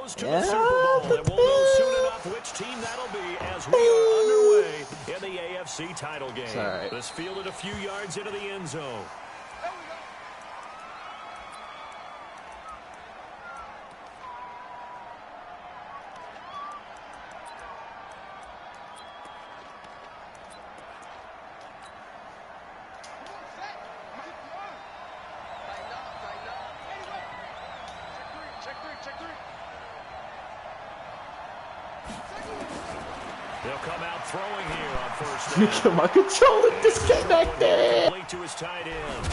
goes to the Super Bowl, and we'll know soon enough which team that'll be as we are underway in the AFC title game. Right. This fielded a few yards into the end zone. They'll come out throwing here on first down. My controller disconnected. Complete to his tight end.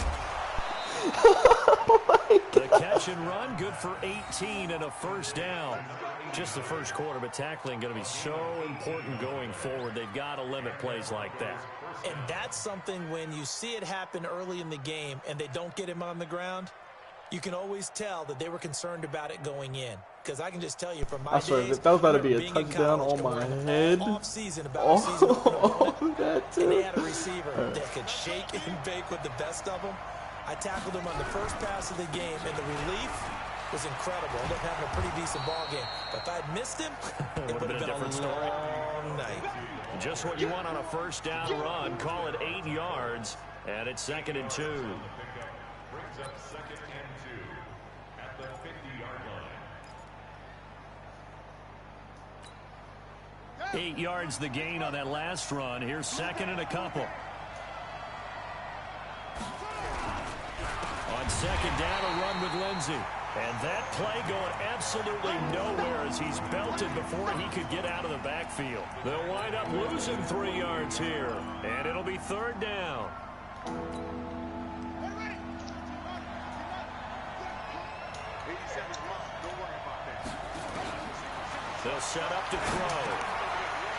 Oh my God. The catch and run, good for 18 and a first down. Just the first quarter, but tackling going to be so important going forward. They've got to limit plays like that. And that's something when you see it happen early in the game and they don't get him on the ground, you can always tell that they were concerned about it going in. Because I can just tell you from my days, that was about to be a touchdown on my head. Off-season about a season that too. and they had a receiver that could shake and bake with the best of them. I tackled him on the first pass of the game, and the relief was incredible. I ended up having a pretty decent ball game. But if I had missed him, it would have been a different story. Long night. Just what you want on a first down run. Call it 8 yards, and it's 2nd and 2. Brings up 2nd and 2 at the 50-yard line. 8 yards the gain on that last run. Here's 2nd and a couple. On 2nd down, a run with Lindsey. And that play going absolutely nowhere as he's belted before he could get out of the backfield. They'll wind up losing 3 yards here. And it'll be 3rd down. They'll set up to throw.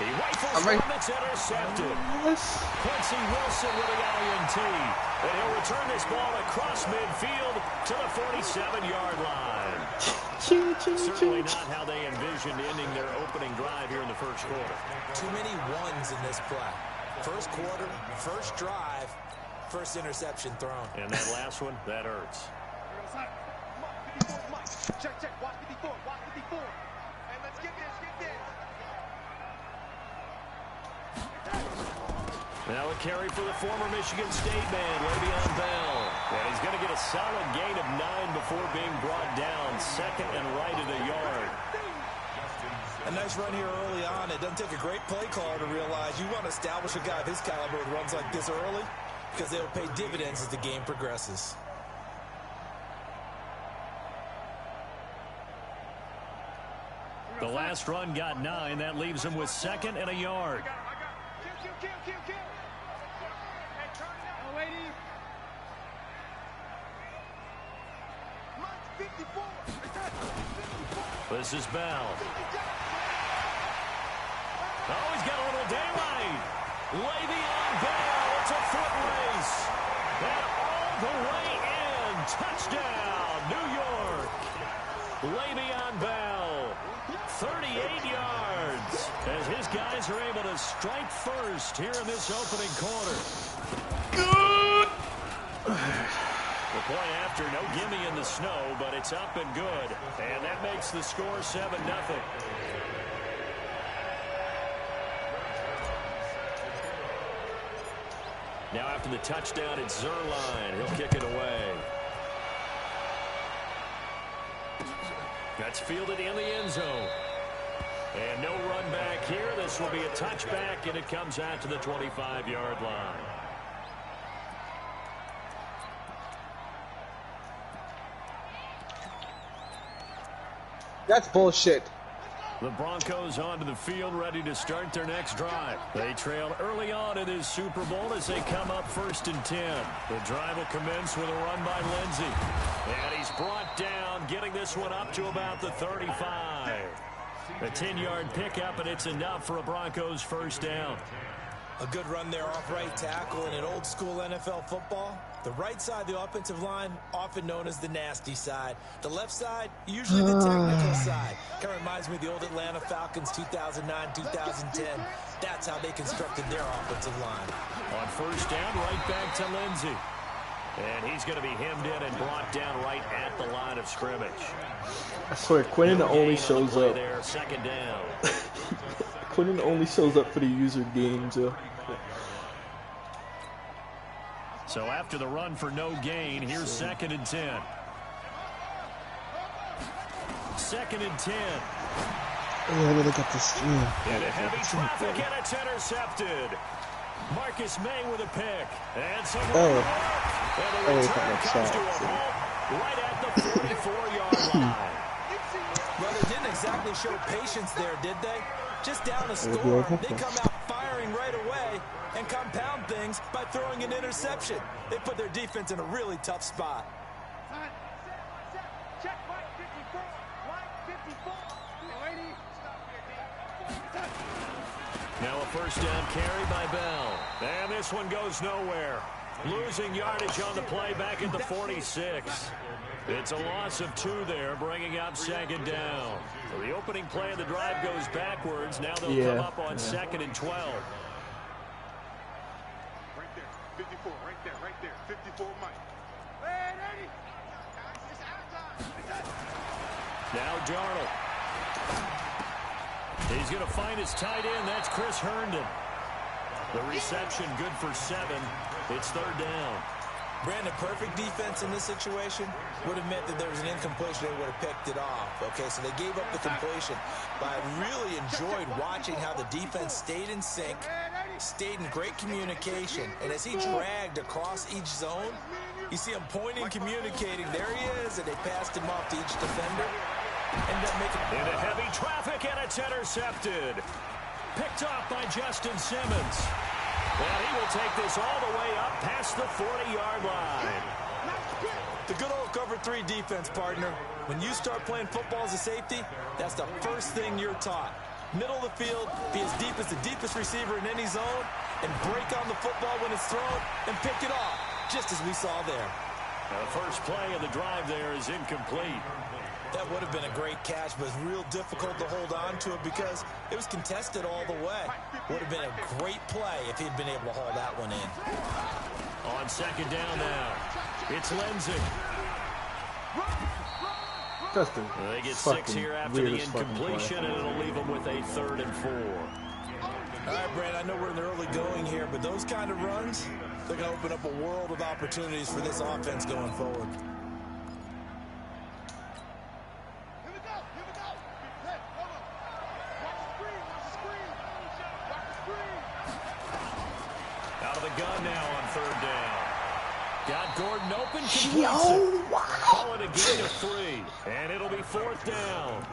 He rifles one that's intercepted. Quincy Wilson with the INT. And he'll return this ball across midfield to the 47-yard line. Certainly not how they envisioned ending their opening drive here in the first quarter. Too many ones in this play. First quarter, first drive, first interception thrown. And that last one, that hurts. Check, watch 54, watch 54. And let's get this. Now a carry for the former Michigan State man, Le'Veon Bell. And he's going to get a solid gain of 9 before being brought down. 2nd and right at a yard. A nice run here early on. It doesn't take a great play caller to realize you want to establish a guy of his caliber with runs like this early because they'll pay dividends as the game progresses. The last run got 9. That leaves him with 2nd and a yard. Kill. Hey, turn it out. Oh, lady. March 54. This is Bell. Oh, he's got a little daylight. Le'Veon Bell. It's a foot race. And all the way in. Touchdown, New York. Le'Veon Bell. 38 yards as his guys are able to strike first here in this opening quarter. Good. The play after, no gimme in the snow, but it's up and good. And that makes the score 7-0. Now after the touchdown, it's Zerline. He'll kick it away. That's fielded in the end zone. And no run back here. This will be a touchback, and it comes out to the 25-yard line. That's bullshit. The Broncos onto the field, ready to start their next drive. They trail early on in this Super Bowl as they come up 1st and 10. The drive will commence with a run by Lindsey. And he's brought down, getting this one up to about the 35. A 10-yard pickup, and it's enough for a Broncos first down. A good run there off right tackle in an old-school NFL football. The right side of the offensive line, often known as the nasty side. The left side, usually the technical side. Kind of reminds me of the old Atlanta Falcons 2009, 2010. That's how they constructed their offensive line. On first down, right back to Lindsey. And he's going to be hemmed in and brought down right at the line of scrimmage. I swear, Quinnen only shows up. There, second down. Quinnen only shows up for the user games. So after the run for no gain, here's 2nd and 10. 2nd and 10. Oh, I gotta get this. And a heavy traffic, and it's intercepted. Marcus May with a pick. And some and the return comes to a halt right at the 44-yard line. Well, they didn't exactly show patience there, did they? Just down a score, they come out firing right away and compound things by throwing an interception. They put their defense in a really tough spot. Check Mike 54. Mike 54. Now a first down carry by Bell. And this one goes nowhere. Losing yardage on the play back at the 46. It's a loss of 2 there, bringing up 2nd down. So the opening play of the drive goes backwards. Now they'll come up on 2nd and 12. Right there, 54, right there, 54 Mike. Hey, ready? Now Darnold. He's going to find his tight end. That's Chris Herndon. The reception good for 7. It's 3rd down. Brandon, perfect defense in this situation would have meant that there was an incompletion. They would have picked it off. Okay, so they gave up the completion. But I really enjoyed watching how the defense stayed in sync, stayed in great communication. And as he dragged across each zone, you see him pointing, communicating. There he is, and they passed him off to each defender. Ended up making into heavy traffic, and it's intercepted. Picked off by Justin Simmons. And he will take this all the way up past the 40-yard line. The good old cover 3 defense, partner. When you start playing football as a safety, that's the first thing you're taught. Middle of the field, be as deep as the deepest receiver in any zone, and break on the football when it's thrown, and pick it off, just as we saw there. The first play of the drive there is incomplete. That would have been a great catch, but it's real difficult to hold on to it because it was contested all the way. Would have been a great play if he'd been able to haul that one in. On 2nd down now, it's Lindsay. Justin. They get 6 here after the incompletion, and it'll leave them with a 3rd and 4. All right, Brad, I know we're in the early going here, but those kind of runs, they're going to open up a world of opportunities for this offense going forward. Out of the gun now on 3rd down. Got Gordon open. Call it a gain of 3. And it'll be 4th down.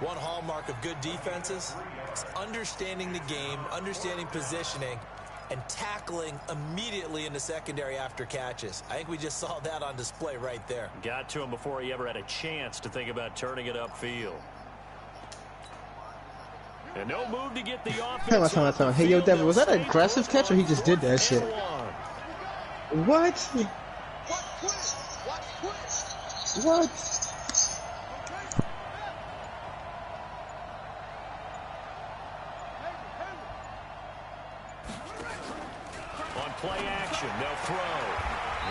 One hallmark of good defenses is understanding the game, understanding positioning, and tackling immediately in the secondary after catches. I think we just saw that on display right there. Got to him before he ever had a chance to think about turning it upfield. And no move to get the offense. Time. Hey, yo, Devin, was that an aggressive catch or he just did that shit? What? What? On play action, they'll throw.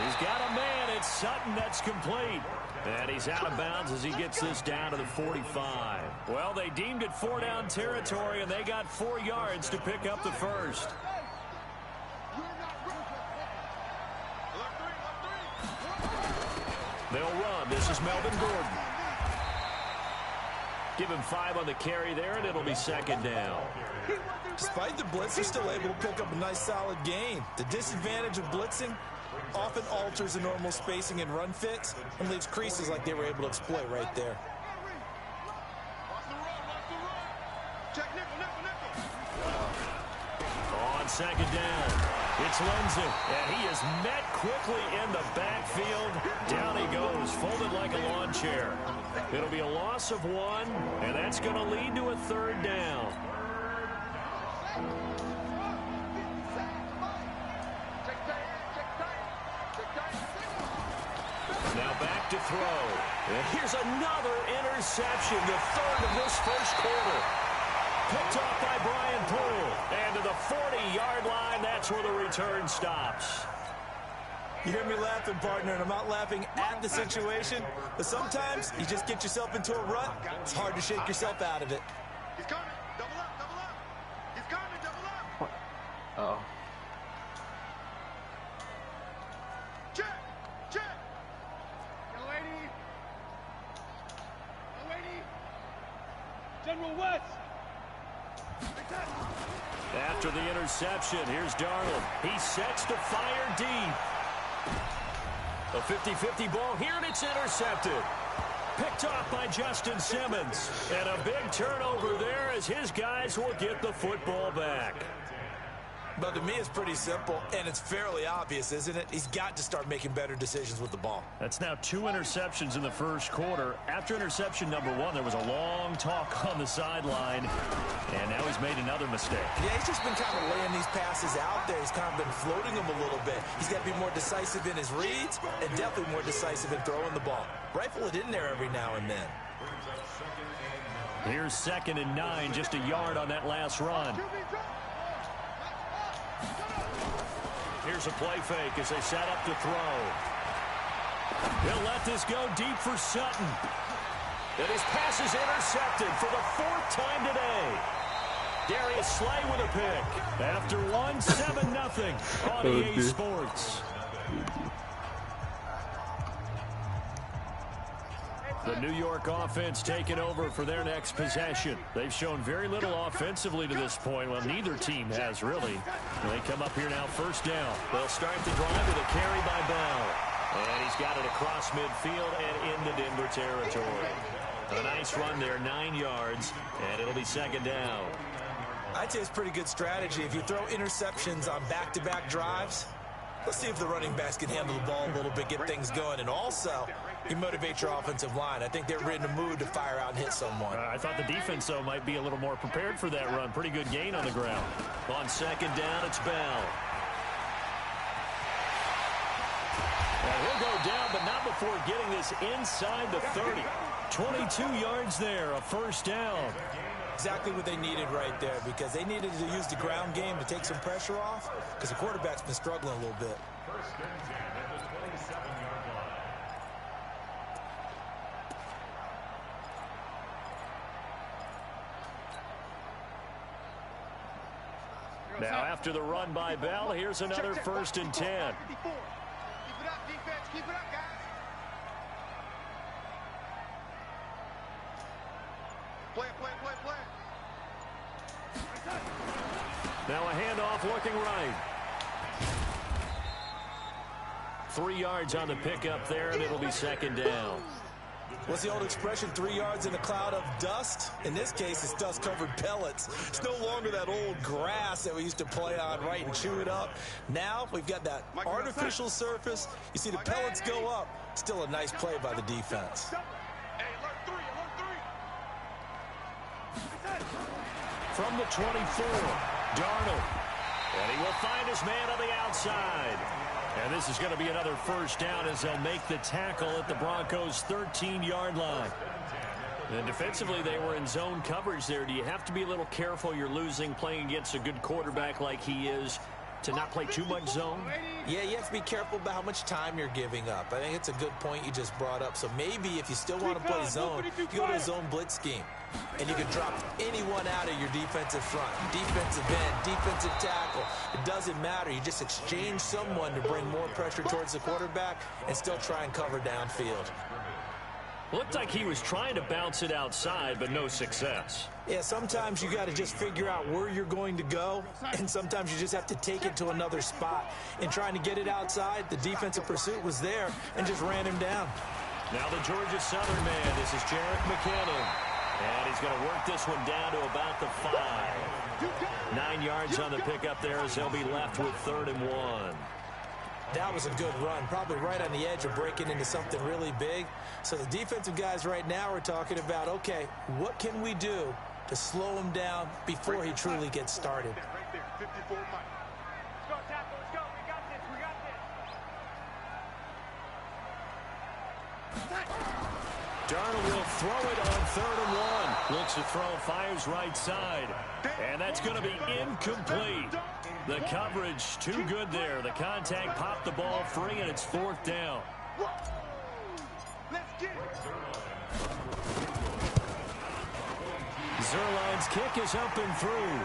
He's got a man. It's Sutton. That's complete. And he's out of bounds as he gets this down to the 45. Well, they deemed it 4-down territory, and they got 4 yards to pick up the first. They'll run. This is Melvin Gordon. Give him 5 on the carry there, and it'll be 2nd down. Despite the blitz, they're still able to pick up a nice solid gain. The disadvantage of blitzing often alters the normal spacing and run fits and leaves creases like they were able to exploit right there. On 2nd down, it's Lindsay, and he is met quickly in the backfield. Down he goes, folded like a lawn chair. It'll be a loss of 1, and that's going to lead to a 3rd down. Now back to throw. And here's another interception, the 3rd of this first quarter. Picked off by Brian Poole. And to the 40-yard line, that's where the return stops. You hear me laughing, partner, and I'm not laughing at the situation, but sometimes you just get yourself into a rut. It's hard to shake yourself out of it. He's coming. Double up, double up. He's coming, double up. Uh-oh. Check, check. Young lady. Young lady. General West. After the interception, here's Darnold. He sets to fire deep. A 50-50 ball here, and it's intercepted. Picked off by Justin Simmons. And a big turnover there as his guys will get the football back. But to me, it's pretty simple, and it's fairly obvious, isn't it? He's got to start making better decisions with the ball. That's now 2 interceptions in the first quarter. After interception number 1, there was a long talk on the sideline, and now he's made another mistake. Yeah, he's just been kind of laying these passes out there. He's kind of been floating them a little bit. He's got to be more decisive in his reads and definitely more decisive in throwing the ball. Rifle it in there every now and then. Here's 2nd and 9, just a yard on that last run. Here's a play fake as they set up to throw. He'll let this go deep for Sutton. And his pass is intercepted for the 4th time today. Darius Slay with a pick. After one, 7-0 on EA Sports. The New York offense taking over for their next possession. They've shown very little offensively to this point. Well, neither team has really. They come up here now, 1st down. They'll start the drive with a carry by Bell. And he's got it across midfield and into Denver territory. A nice run there, 9 yards, and it'll be 2nd down. I'd say it's pretty good strategy. If you throw interceptions on back-to-back drives, let's see if the running backs can handle the ball a little bit, get things going, and also you motivate your offensive line. I think they're in the mood to fire out and hit someone. I thought the defense, though, might be a little more prepared for that run. Pretty good gain on the ground. On 2nd down, it's Bell. Well, he'll go down, but not before getting this inside the 30. 22 yards there, a 1st down. Exactly what they needed right there, because they needed to use the ground game to take some pressure off, because the quarterback's been struggling a little bit. 1st and 10 at the 27-yard line. Now, after the run by Bell, here's another 1st and 10. Keep it up, defense. Keep it up, guys. Play, play, play, play. Now a handoff looking right. 3 yards on the pickup there, and it'll be 2nd down. What's the old expression, 3 yards in a cloud of dust? In this case, it's dust-covered pellets. It's no longer that old grass that we used to play on, right, and chew it up. Now we've got that artificial surface. You see the pellets go up. Still a nice play by the defense. Hey, alert 3, alert 3. From the 24, Darnold. And he will find his man on the outside. And this is going to be another 1st down as they'll make the tackle at the Broncos' 13-yard line. And defensively, they were in zone coverage there. Do you have to be a little careful? You're losing playing against a good quarterback like he is to not play too much zone? Yeah, you have to be careful about how much time you're giving up. I think it's a good point you just brought up. So maybe if you still want to play zone, you go to a zone blitz scheme. And you can drop anyone out of your defensive front. Defensive end, defensive tackle. It doesn't matter. You just exchange someone to bring more pressure towards the quarterback and still try and cover downfield. Looked like he was trying to bounce it outside, but no success. Yeah, sometimes you got to just figure out where you're going to go, and sometimes you just have to take it to another spot. In trying to get it outside, the defensive pursuit was there and just ran him down. Now the Georgia Southern man, this is Jarek McKinnon. And he's going to work this one down to about the 5. 9 yards on the pickup there as they'll be left with 3rd and 1. That was a good run, probably right on the edge of breaking into something really big. So the defensive guys right now are talking about, okay, what can we do to slow him down before he truly gets started? Right there, 54 Mike. Let's go, tackle, let's go. We got this, we got this. Darnold will throw it on 3rd and 1. Looks to throw, fires right side. And that's going to be incomplete. The coverage too good there. The contact popped the ball free, and it's 4th down. Zerline's kick is up and through.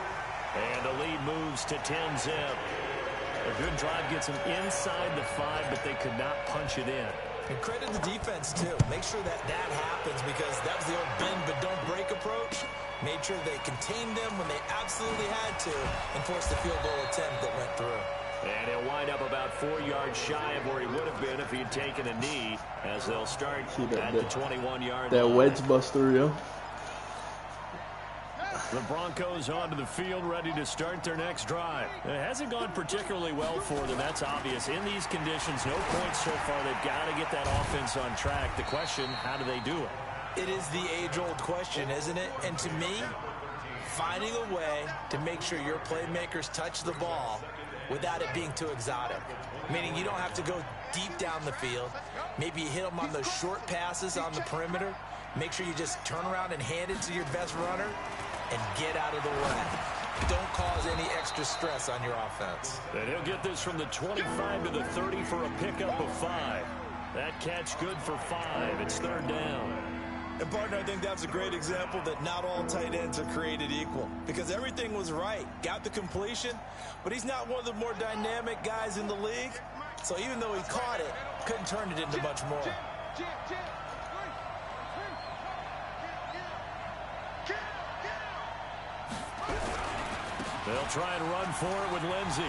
And the lead moves to 10-zip. A good drive gets them inside the 5, but they could not punch it in. And credit the defense, too. Make sure that happens, because that was the old bend but don't break approach. Made sure they contained them when they absolutely had to and forced the field goal attempt that went through. And he'll wind up about 4 yards shy of where he would have been if he had taken a knee, as they'll start at the 21-yard line. That wedge buster, yo. The Broncos onto the field, ready to start their next drive. It hasn't gone particularly well for them, that's obvious. In these conditions, no points so far. They've got to get that offense on track. The question, how do they do it? It is the age-old question, isn't it? And to me, finding a way to make sure your playmakers touch the ball without it being too exotic. Meaning you don't have to go deep down the field. Maybe you hit them on those short passes on the perimeter. Make sure you just turn around and hand it to your best runner and get out of the way. Don't cause any extra stress on your offense. And he'll get this from the 25 to the 30 for a pickup of 5. That catch good for 5. It's 3rd down. And, partner, I think that's a great example that not all tight ends are created equal, because everything was right. Got the completion, but he's not one of the more dynamic guys in the league. So even though he caught it, couldn't turn it into much more. They'll try and run for it with Lindsey.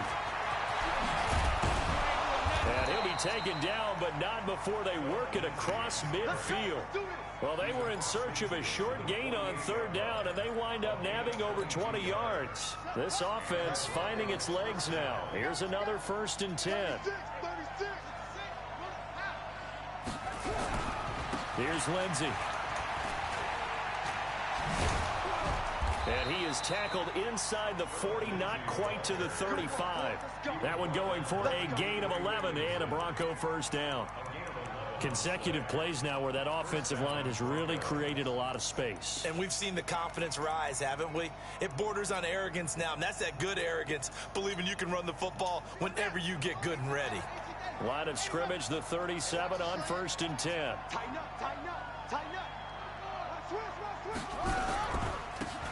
And he'll be taken down, but not before they work it across midfield. Well, they were in search of a short gain on 3rd down, and they wind up nabbing over 20 yards. This offense finding its legs now. Here's another 1st and 10. Here's Lindsey. And he is tackled inside the 40, not quite to the 35. That one going for a gain of 11 and a Bronco 1st down. Consecutive plays now where that offensive line has really created a lot of space. And we've seen the confidence rise, haven't we? It borders on arrogance now, and that's that good arrogance, believing you can run the football whenever you get good and ready. Line of scrimmage, the 37 on 1st and 10. Tighten up.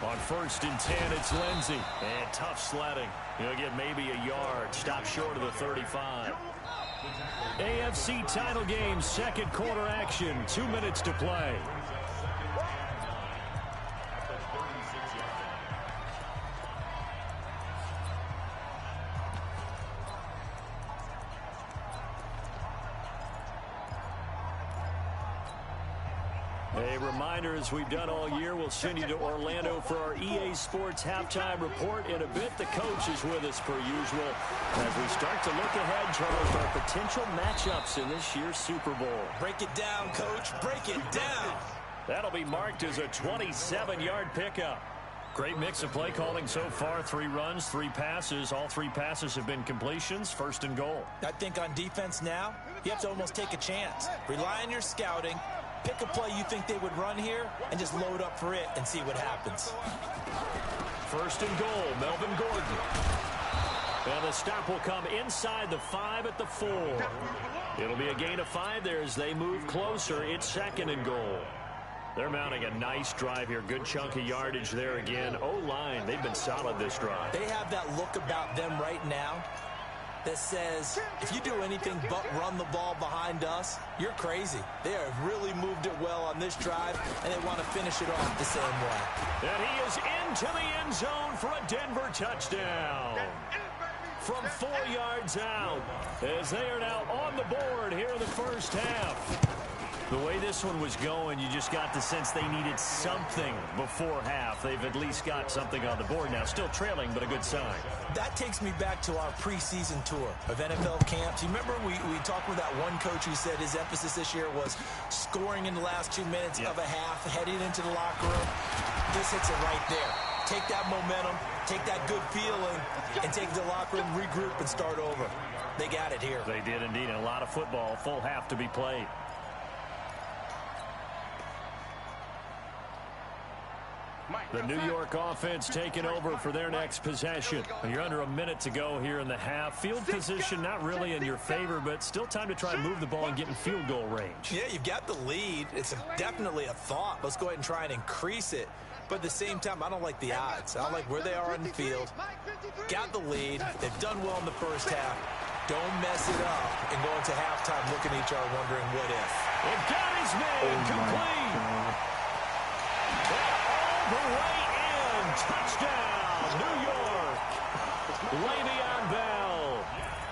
On 1st and 10, it's Lindsey. And tough sledding. He'll get maybe a yard. Stop short of the 35. AFC title game, 2nd quarter action. 2 minutes to play. A reminder, as we've done all year, we'll send you to Orlando for our EA Sports halftime report. In a bit, the coach is with us per usual as we start to look ahead, Charles, our potential matchups in this year's Super Bowl. Break it down, Coach. Break it down. That'll be marked as a 27-yard pickup. Great mix of play calling so far. 3 runs, 3 passes. All 3 passes have been completions. 1st and goal. I think on defense now, you have to almost take a chance. Rely on your scouting. Pick a play you think they would run here and just load up for it and see what happens. 1st and goal, Melvin Gordon. And the stop will come inside the 5 at the 4. It'll be a gain of 5 there as they move closer. It's 2nd and goal. They're mounting a nice drive here. Good chunk of yardage there again. O-line, they've been solid this drive. They have that look about them right now that says, if you do anything but run the ball behind us, you're crazy. They have really moved it well on this drive, and they want to finish it off the same way. And he is into the end zone for a Denver touchdown. From 4 yards out, as they are now on the board here in the 1st half. The way this one was going, you just got the sense they needed something before half. They've at least got something on the board now. Still trailing, but a good sign. That takes me back to our preseason tour of NFL camps. You remember we talked with that one coach who said his emphasis this year was scoring in the last 2 minutes of a half, heading into the locker room. This hits it right there. Take that momentum, take that good feeling, and take the locker room, regroup, and start over. They got it here. They did indeed. And a lot of football, full half to be played. The New York offense taking over for their next possession. You're under a minute to go here in the half. Field position not really in your favor, but still time to try and move the ball and get in field goal range. Yeah, you've got the lead. It's definitely a thought. Let's go ahead and try and increase it. But at the same time, I don't like the odds. I don't like where they are on the field. Got the lead. They've done well in the first half. Don't mess it up and go into halftime looking at each other wondering what if. It got his man complete. All the way in. Touchdown, New York. Le'Veon Bell,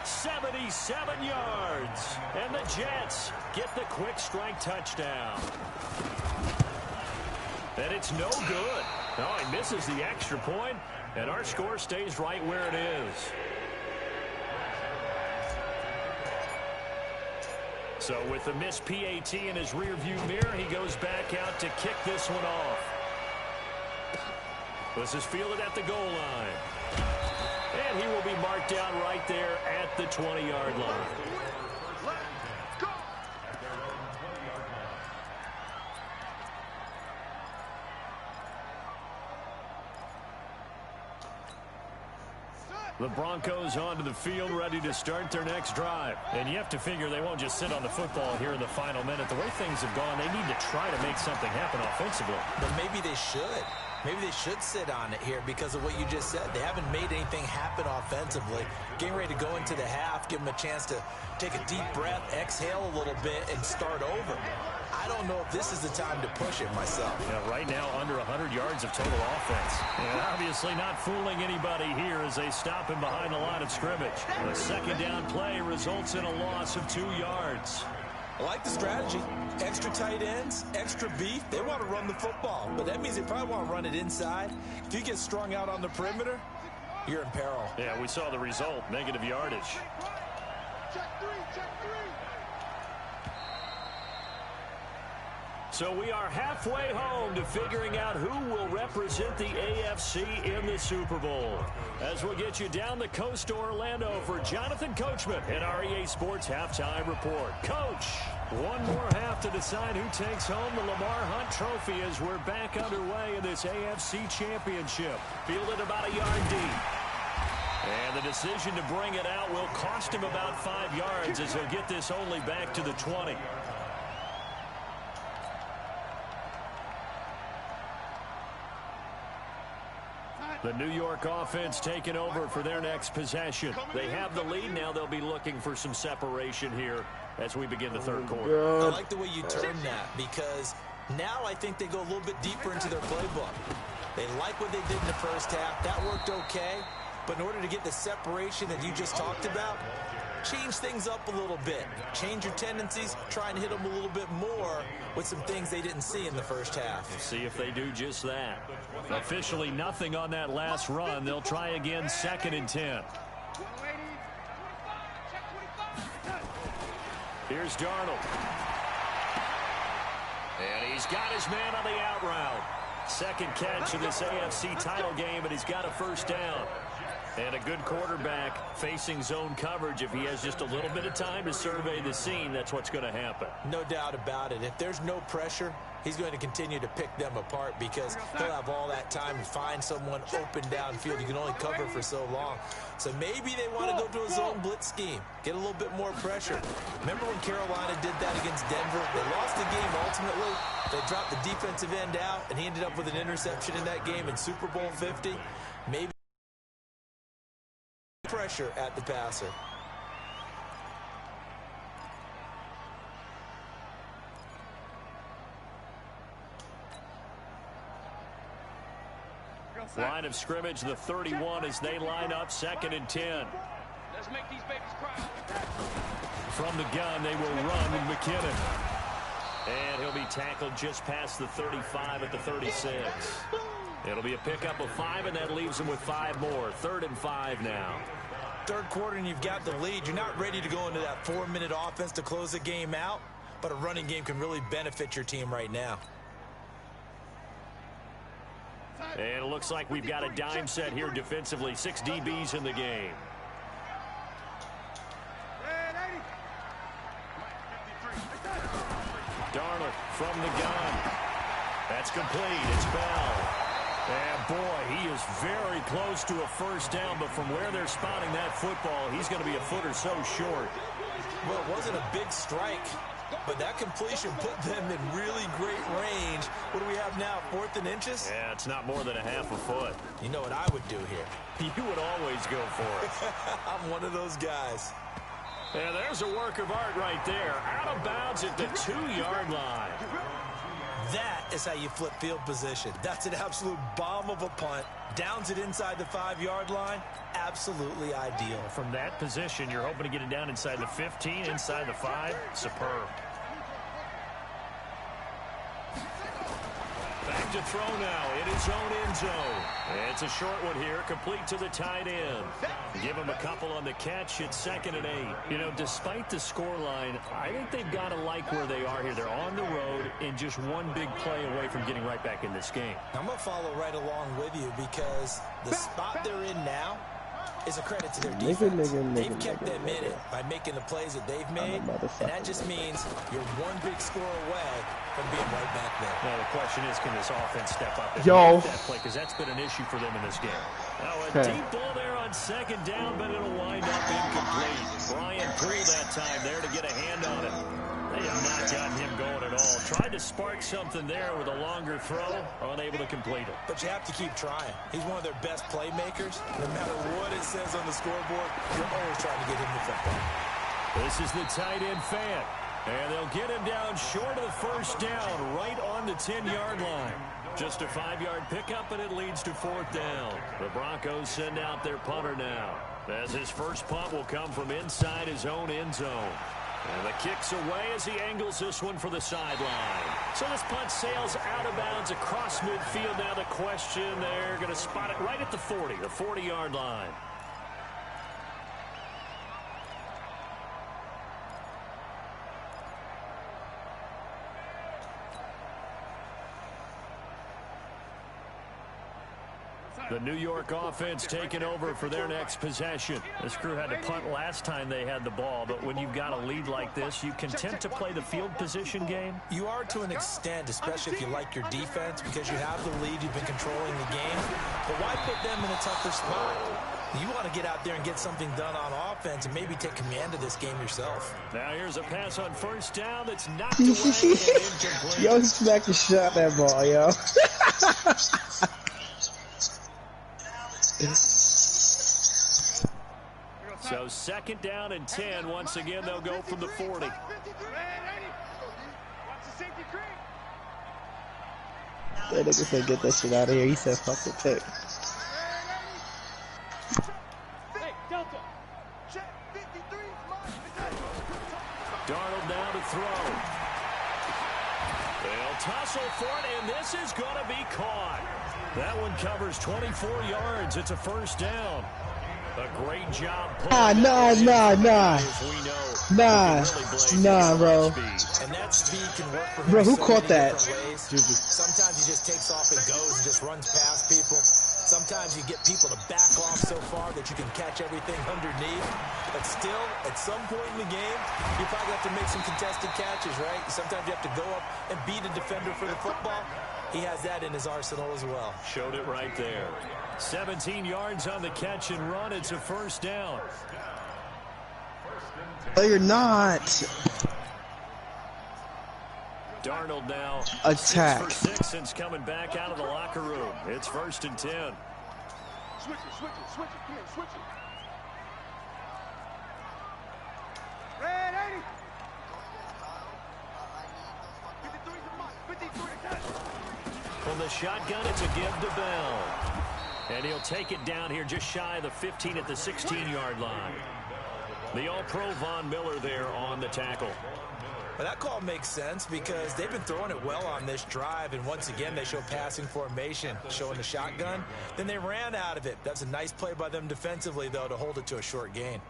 77 yards. And the Jets get the quick strike touchdown. And it's no good. Oh, he misses the extra point, and our score stays right where it is. So with the missed PAT in his rearview mirror, he goes back out to kick this one off. This is fielded at the goal line. And he will be marked down right there at the 20-yard line. The Broncos onto the field, ready to start their next drive. And you have to figure they won't just sit on the football here in the final minute. The way things have gone, they need to try to make something happen offensively. But maybe they should. Maybe they should sit on it here because of what you just said. They haven't made anything happen offensively. Getting ready to go into the half, give them a chance to take a deep breath, exhale a little bit, and start over. I don't know if this is the time to push it myself. Yeah, right now under 100 yards of total offense. And obviously not fooling anybody here as they stop him behind the line of scrimmage. The second down play results in a loss of 2 yards. I like the strategy. Extra tight ends, extra beef. They want to run the football, but that means they probably want to run it inside. If you get strung out on the perimeter, you're in peril. Yeah, we saw the result, negative yardage. Check three, check three. So we are halfway home to figuring out who will represent the AFC in the Super Bowl. As we'll get you down the coast to Orlando for Jonathan Coachman at our EA Sports Halftime Report. Coach, one more half to decide who takes home the Lamar Hunt Trophy as we're back underway in this AFC Championship. Fielded about a yard deep. And the decision to bring it out will cost him about 5 yards as he'll get this only back to the 20. The New York offense taking over for their next possession. They have the lead. Now they'll be looking for some separation here as we begin the third quarter. I like the way you term that because now I think they go a little bit deeper into their playbook. They like what they did in the first half. That worked okay. But in order to get the separation that you just talked about, change things up a little bit. Change your tendencies. Try and hit them a little bit more with some things they didn't see in the first half. See if they do just that. Officially nothing on that last run. They'll try again 2nd and 10. Here's Darnold. And he's got his man on the out route. Second catch of this AFC title game, and he's got a first down. And a good quarterback facing zone coverage. If he has just a little bit of time to survey the scene, that's what's going to happen. No doubt about it. If there's no pressure, he's going to continue to pick them apart because he'll have all that time to find someone open downfield. You can only cover for so long. So maybe they want to go to a zone blitz scheme, get a little bit more pressure. Remember when Carolina did that against Denver? They lost the game ultimately. They dropped the defensive end out, and he ended up with an interception in that game in Super Bowl 50. Maybe pressure at the passer. Line of scrimmage, the 31 as they line up 2nd and 10. Let's make these babies cry. From the gun, they will run with McKinnon. And he'll be tackled just past the 35 at the 36. It'll be a pickup of 5, and that leaves them with 5 more. 3rd and 5 now. Third quarter, and you've got the lead. You're not ready to go into that 4-minute offense to close the game out, but a running game can really benefit your team right now. And it looks like we've got a dime set here defensively. 6 DBs in the game. Darnold from the gun. That's complete. It's Bell. is very close to a first down, but from where they're spotting that football, he's going to be a foot or so short. Well, it wasn't a big strike, but that completion put them in really great range. What do we have now, 4th and inches? Yeah, it's not more than a half a foot. You know what I would do here? You would always go for it. I'm one of those guys. Yeah, there's a work of art right there. Out of bounds at the 2-yard line. That is how you flip field position. That's an absolute bomb of a punt. Downs it inside the 5-yard line. Absolutely ideal. From that position, you're hoping to get it down inside the 15, inside the 5. Superb. Back to throw now in his own end zone. It's a short one here, complete to the tight end. Give him a couple on the catch. It's 2nd and 8. You know, despite the scoreline, I think they've got to like where they are here. They're on the road and just one big play away from getting right back in this game. I'm going to follow right along with you because the spot they're in now is a credit to their defense. They've kept them in it by making the plays that they've made, and that just means you're one big score away from being right back there. Now, the question is, can this offense step up and Yo. make that play? Because that's been an issue for them in this game. Now, a deep ball there on 2nd down, but it'll wind up incomplete. Brian pulled that time there to get a hand on it. They have not gotten him going at all. Tried to spark something there with a longer throw, unable to complete it. But you have to keep trying. He's one of their best playmakers. No matter what it says on the scoreboard, you're always trying to get him the football. This is the tight end fan. And they'll get him down short of the first down, right on the 10-yard line. Just a 5-yard pickup, and it leads to 4th down. The Broncos send out their punter now, as his first punt will come from inside his own end zone. And the kick's away as he angles this one for the sideline. So this punt sails out of bounds across midfield. Now the question, they're going to spot it right at the 40, the 40-yard line. The New York offense taking over for their next possession. This crew had to punt last time they had the ball, but when you've got a lead like this, you content to play the field position game? You are to an extent, especially if you like your defense, because you have the lead, you've been controlling the game. But why put them in a tougher spot? You want to get out there and get something done on offense and maybe take command of this game yourself. Now here's a pass on first down that's knocked away and incomplete. Yo, he smacked the shot that ball, yo. So 2nd down and 10. Once again, they'll go from the 40. That nigga said, get that shit out of here. He said, fuck the pick. Darnold now to throw. They'll tussle for it, and this is going to be caught. That one covers 24 yards. It's a first down. A great job. Nah, bro. And that speed can work for him. Bro, who so caught many that? different ways. Sometimes he just takes off and goes and just runs past people. Sometimes you get people to back off so far that you can catch everything underneath. But still, at some point in the game, you probably have to make some contested catches, right? Sometimes you have to go up and beat a defender for the football. He has that in his arsenal as well. Showed it right there. 17 yards on the catch and run. It's a first down. No, you're not. Darnold now Attack. 6 for 6 since coming back out of the locker room. It's 1st and 10. Switch it, come here, switch it. Red 80. 53 to 10. From the shotgun, it's a give to Bell. And he'll take it down here just shy of the 15 at the 16-yard line. The All-Pro Von Miller there on the tackle. Well, that call makes sense because they've been throwing it well on this drive, and once again they show passing formation, showing the shotgun. Then they ran out of it. That's a nice play by them defensively, though, to hold it to a short gain.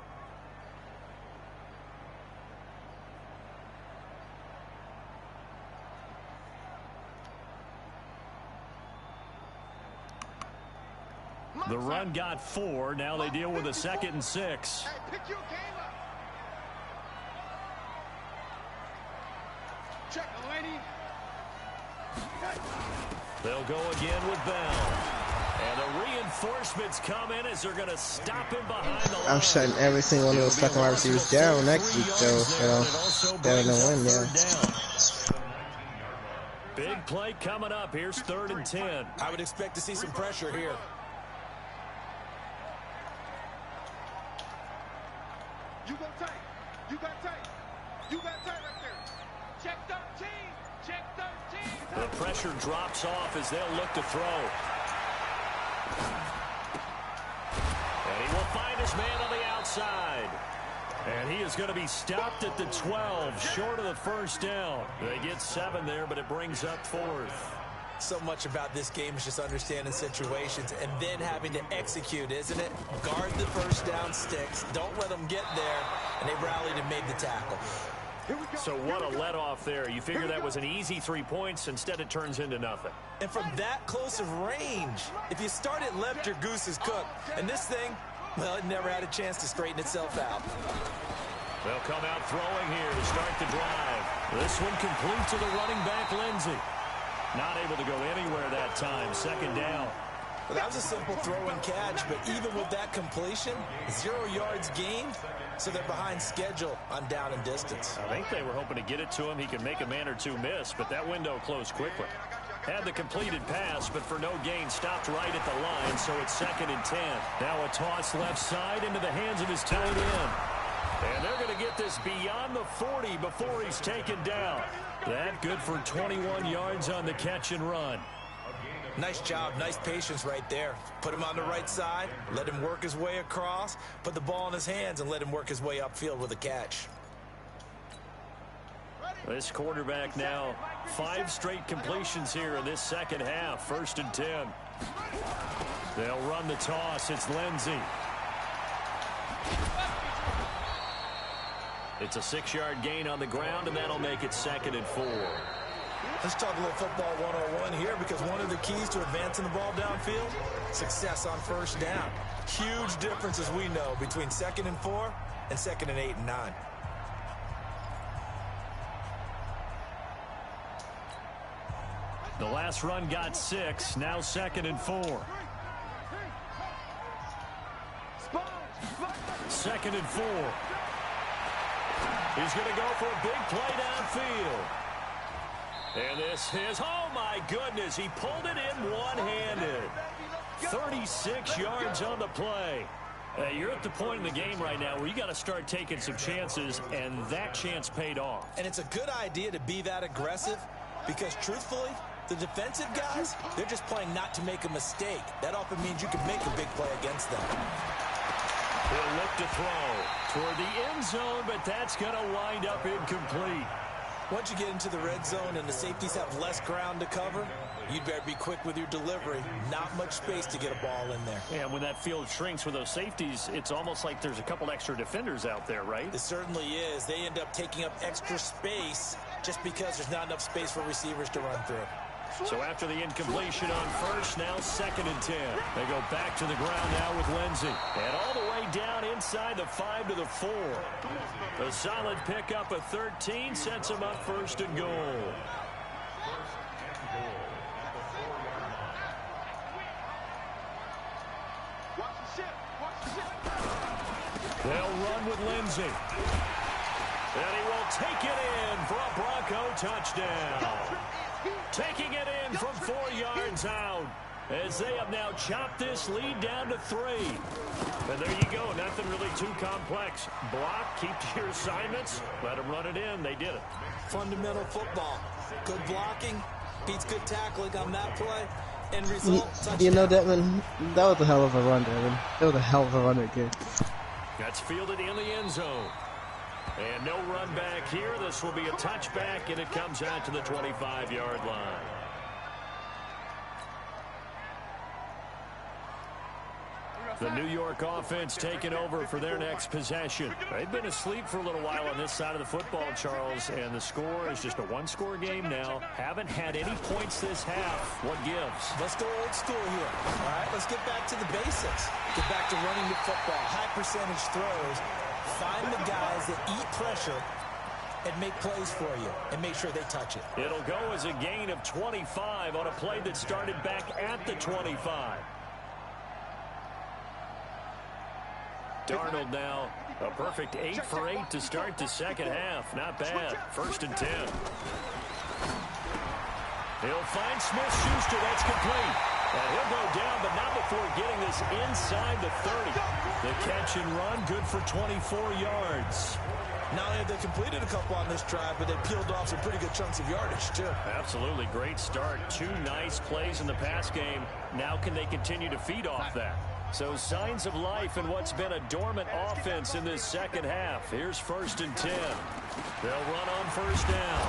The run got 4. Now they deal with a 2nd and 6. Hey, pick your game up. Check, lady. They'll go again with Bell. And the reinforcements come in as they're going to stop him behind the line. I'm shutting every single one of those fucking wide receivers down next week, though, so they're gonna win, yeah. Big play coming up. Here's 3rd and 10. I would expect to see some pressure here. You go tight. You got tight. You got tight right there. Check 13. Check 13. The pressure drops off as they'll look to throw. And he will find his man on the outside. And he is going to be stopped at the 12, short of the first down. They get 7 there, but it brings up 4th. So much about this game is just understanding situations and then having to execute, isn't it? Guard the first down sticks. Don't let them get there. And they rallied and made the tackle. So what a let-off there. You figure that was an easy 3 points. Instead, it turns into nothing. And from that close of range, if you start it left, your goose is cooked. And this thing, well, it never had a chance to straighten itself out. They'll come out throwing here to start the drive. This one complete to the running back, Lindsey. Not able to go anywhere that time. 2nd down. Well, that was a simple throw and catch, but even with that completion, 0 yards gained, so they're behind schedule on down and distance. I think they were hoping to get it to him. He could make a man or two miss, but that window closed quickly. Had the completed pass, but for no gain, stopped right at the line, so it's 2nd and 10. Now a toss left side into the hands of his tight end. And they're going to get this beyond the 40 before he's taken down. That good for 21 yards on the catch and run. Nice job, nice patience right there. Put him on the right side, let him work his way across, put the ball in his hands, and let him work his way upfield with a catch. This quarterback now 5 straight completions here in this second half. 1st and 10. They'll run the toss. It's Lindsey. It's a 6-yard gain on the ground, and that'll make it 2nd and 4. Let's talk a little football 101 here, because one of the keys to advancing the ball downfield, success on first down. Huge difference, as we know, between 2nd and 4 and 2nd and 8 and 9. The last run got 6. Now 2nd and 4. 2nd and 4. He's going to go for a big play downfield. And this is, oh my goodness, he pulled it in one-handed. 36 yards on the play. You're at the point in the game right now where you got to start taking some chances, and that chance paid off. And it's a good idea to be that aggressive, because truthfully, the defensive guys, they're just playing not to make a mistake. That often means you can make a big play against them. He'll look to throw toward the end zone, but that's going to wind up incomplete. Once you get into the red zone and the safeties have less ground to cover, you'd better be quick with your delivery. Not much space to get a ball in there. And when that field shrinks with those safeties, it's almost like there's a couple extra defenders out there, right? It certainly is. They end up taking up extra space just because there's not enough space for receivers to run through. So after the incompletion on first, now 2nd and 10. They go back to the ground now with Lindsey. And all the way down inside the 5 to the 4. A solid pickup of 13 sets him up 1st and goal. They'll run with Lindsey. And he will take it in for a Bronco touchdown. Taking it in from 4 yards out, as they have now chopped this lead down to 3. And there you go, nothing really too complex. Block, keep to your assignments, let them run it in. They did it. Fundamental football. Good blocking, beats good tackling on that play. End result, touchdown. You know, Devin, that was a hell of a run, Devin. That was a hell of a run again. That's fielded in the end zone. And no run back here. This will be a touchback, and it comes out to the 25-yard line. The New York offense taking over for their next possession. They've been asleep for a little while on this side of the football, Charles, and the score is just a one-score game now. Haven't had any points this half. What gives? Let's go old school here. All right, let's get back to the basics. Get back to running the football, high percentage throws. Find the guys that eat pressure and make plays for you and make sure they touch it. It'll go as a gain of 25 on a play that started back at the 25. Darnold now a perfect 8 for 8 to start the second half. Not bad. 1st and 10. He'll find Smith-Schuster. That's complete. And he'll go down, but not before getting this inside the 30. The catch and run, good for 24 yards. Not only have they completed a couple on this drive, but they peeled off some pretty good chunks of yardage, too. Absolutely. Great start. 2 nice plays in the pass game. Now can they continue to feed off that? So signs of life in what's been a dormant offense in this second half. Here's 1st and 10. They'll run on 1st down.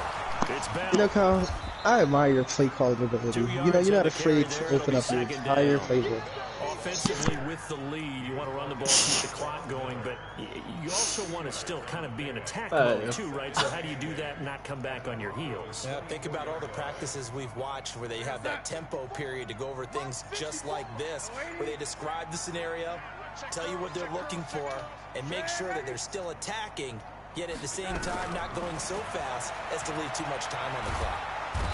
It's Bell. You know, Kyle, I admire your play calling ability. You know, you're not afraid to open up your entire playbook. Offensively with the lead, you want to run the ball, keep the clock going, but you also want to still kind of be in attack mode too, right? So how do you do that and not come back on your heels? Yeah, think about all the practices we've watched where they have that tempo period to go over things just like this, where they describe the scenario, tell you what they're looking for, and make sure that they're still attacking, yet at the same time not going so fast as to leave too much time on the clock.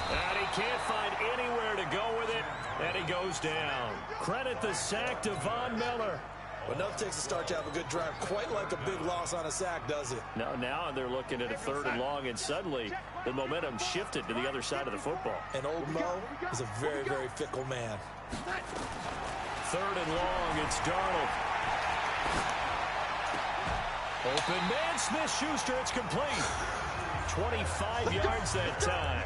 And he can't find anywhere to go with it, and he goes down. Credit the sack to Von Miller. Well, enough takes a start to have a good drive. Quite like a big loss on a sack, does it? No, now they're looking at a 3rd and long, and suddenly the momentum shifted to the other side of the football. And old Mo is a very, very fickle man. 3rd and long, it's Darnold. Open man, Smith-Schuster, it's complete. 25 yards that time.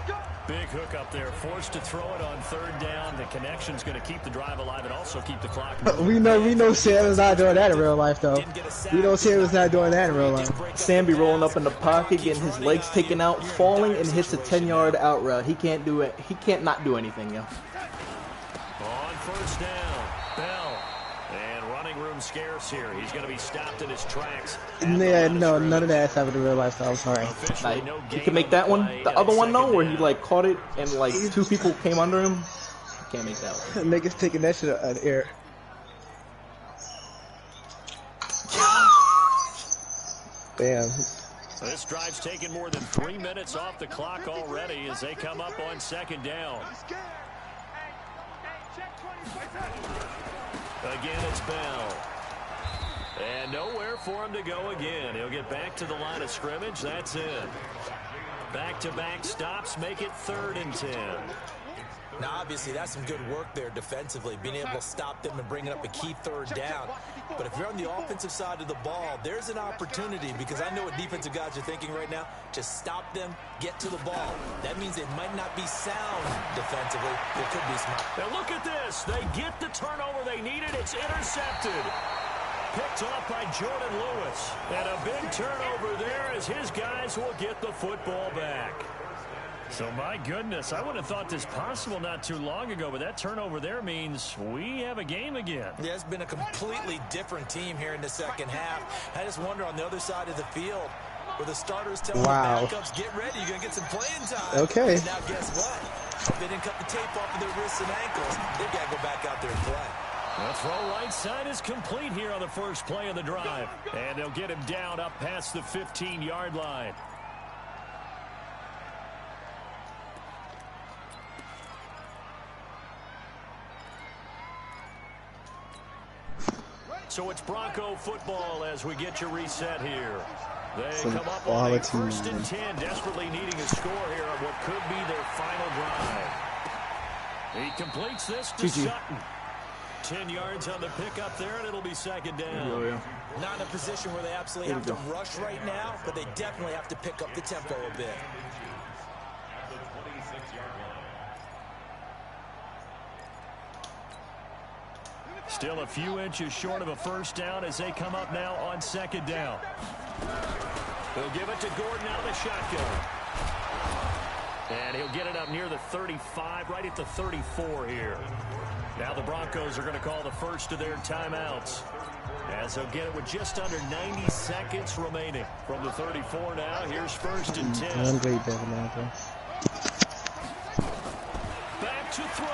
Big hook up there, forced to throw it on 3rd down. The connection's going to keep the drive alive and also keep the clock moving. We know Sam is not doing that in real life, though. We know Sam is not doing that in real life. Sam be rolling up in the pocket, getting his legs taken out, falling, and hits a 10-yard out route. He can't do it. He can't not do anything, yo. On 1st down, Bell. And running room scarce here. He's going to be stopped in his tracks. Yeah, no, none of that's happened in real life, so I'm sorry. Like, you can make that one. The other one, though, where he, like, caught it and, like, 2 people came under him. You can't make that one. Niggas taking that shit out of the air. Damn. This drive's taken more than 3 minutes off the clock already as they come up on 2nd down. Again, it's Bell. And nowhere for him to go again. He'll get back to the line of scrimmage. That's it. Back-to-back stops make it 3rd and 10. Now, obviously, that's some good work there defensively, being able to stop them and bringing up a key 3rd down. But if you're on the offensive side of the ball, there's an opportunity, because I know what defensive guys are thinking right now. Just stop them, get to the ball. That means it might not be sound defensively. It could be smart. Now look at this. They get the turnover they needed. It's intercepted. Picked off by Jordan Lewis. And a big turnover there as his guys will get the football back. So, my goodness, I would have thought this possible not too long ago, but that turnover there means we have a game again. Yeah, it's been a completely different team here in the second half. I just wonder on the other side of the field where the starters tell the backups, get ready, you're going to get some playing time. Okay. And now guess what? If they didn't cut the tape off of their wrists and ankles, they've got to go back out there and play. The throw right side is complete here on the first play of the drive. And they'll get him down up past the 15-yard line. So it's Bronco football as we get you reset here. They come up on a 1st and 10, desperately needing a score here on what could be their final drive. He completes this to Sutton. 10 yards on the pickup there, and it'll be 2nd down. Not in a position where they absolutely have to rush right now, but they definitely have to pick up the tempo a bit. Still a few inches short of a 1st down as they come up now on 2nd down. They'll give it to Gordon out of the shotgun. And he'll get it up near the 35, right at the 34 here. Now the Broncos are going to call the first of their timeouts, as they'll get it with just under 90 seconds remaining. From the 34 now, here's 1st and 10. Back to throw.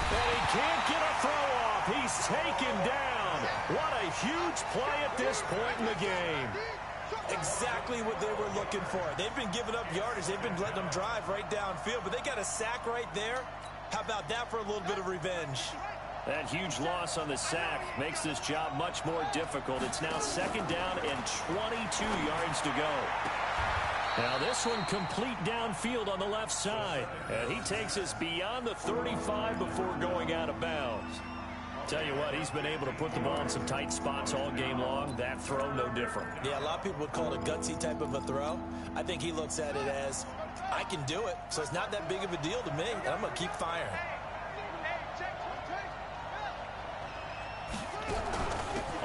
And he can't get a throw off. He's taken down. What a huge play at this point in the game. Exactly what they were looking for. They've been giving up yardage. They've been letting them drive right downfield, but they got a sack right there. How about that for a little bit of revenge? That huge loss on the sack makes this job much more difficult. It's now 2nd down and 22 yards to go. Now this one complete downfield on the left side. And he takes us beyond the 35 before going out of bounds. Tell you what, he's been able to put the ball in some tight spots all game long. That throw, no different. Yeah, a lot of people would call it a gutsy type of a throw. I think he looks at it as, I can do it, so it's not that big of a deal to me, and I'm going to keep firing.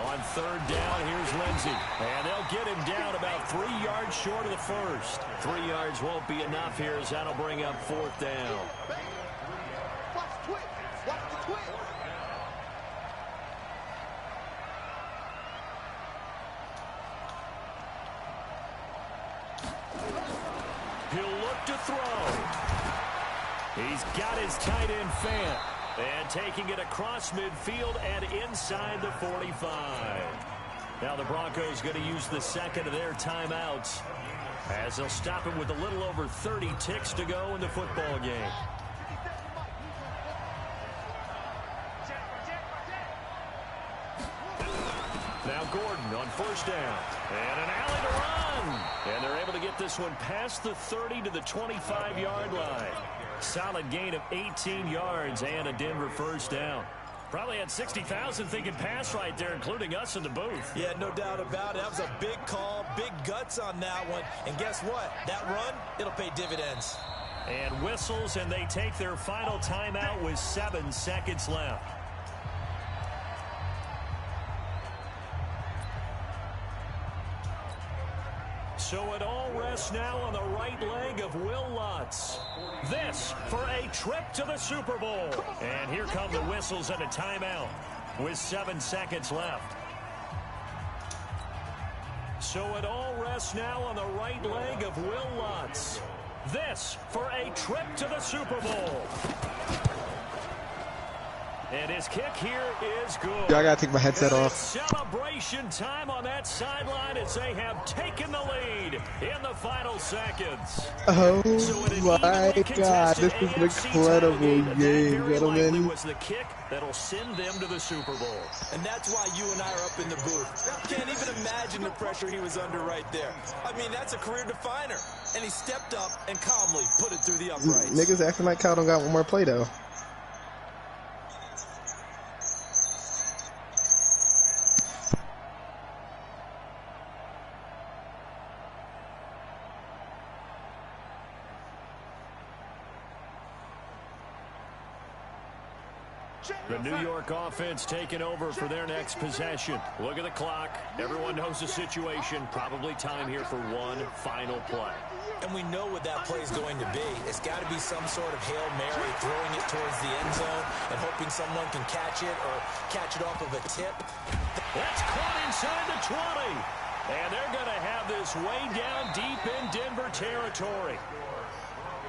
On 3rd down, here's Lindsey. And they'll get him down about 3 yards short of the first. 3 yards won't be enough here as that'll bring up 4th down. Watch the twitch. Watch the twitch. He'll look to throw. He's got his tight end Fant. And taking it across midfield and inside the 45. Now the Broncos going to use the 2nd of their timeouts as they'll stop him with a little over 30 ticks to go in the football game. Now Gordon on 1st down. And an alley to run. And they're able to get this one past the 30 to the 25-yard line. Solid gain of 18 yards and a Denver 1st down. Probably had 60,000 thinking pass right there, including us in the booth. Yeah, no doubt about it. That was a big call, big guts on that one. And guess what? That run, it'll pay dividends. And whistles, and they take their final timeout with 7 seconds left. So it all rests now on the right leg of Will Lutz. This for a trip to the Super Bowl. And here come the whistles and a timeout with 7 seconds left. So it all rests now on the right leg of Will Lutz. This for a trip to the Super Bowl. And his kick here is good. I gotta take my headset off. Celebration time on that sideline as they have taken the lead in the final seconds. Oh my God, this is an incredible game, gentlemen. Was the kick that'll send them to the Super Bowl. And that's why you and I are up in the booth. Can't even imagine the pressure he was under right there. I mean, that's a career definer. And he stepped up and calmly put it through the uprights. Niggas acting like Kyle don't got one more play though. The New York offense taking over for their next possession. Look at the clock. Everyone knows the situation. Probably time here for one final play. And we know what that play is going to be. It's got to be some sort of Hail Mary, throwing it towards the end zone and hoping someone can catch it or catch it off of a tip. That's caught inside the 20. And they're going to have this way down deep in Denver territory.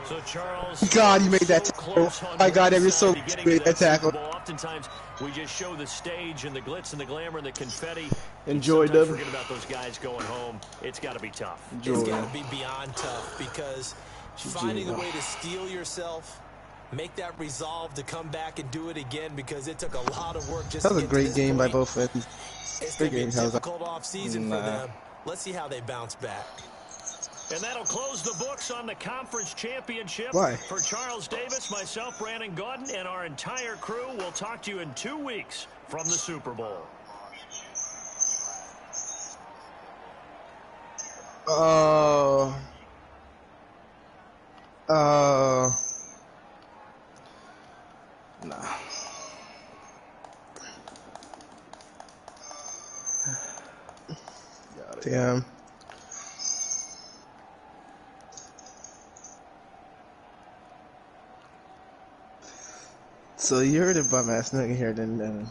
So Charles, God, you made that tackle. My God, every so made that tackle. Oftentimes, we just show the stage and the glitz and the glamour and the confetti. Enjoy them. Forget about those guys going home. It's got to be tough. It's got to be beyond tough because finding a way to steel yourself, make that resolve to come back and do it again because it took a lot of work just that was to a get to great this game by point. both ends. It's Great going to be game, a difficult offseason for them. Let's see how they bounce back. And that'll close the books on the conference championship. Why? For Charles Davis, myself, Brandon Gordon, and our entire crew, we'll talk to you in 2 weeks from the Super Bowl. Nah. Damn. So you heard it, bum ass nigga here, then.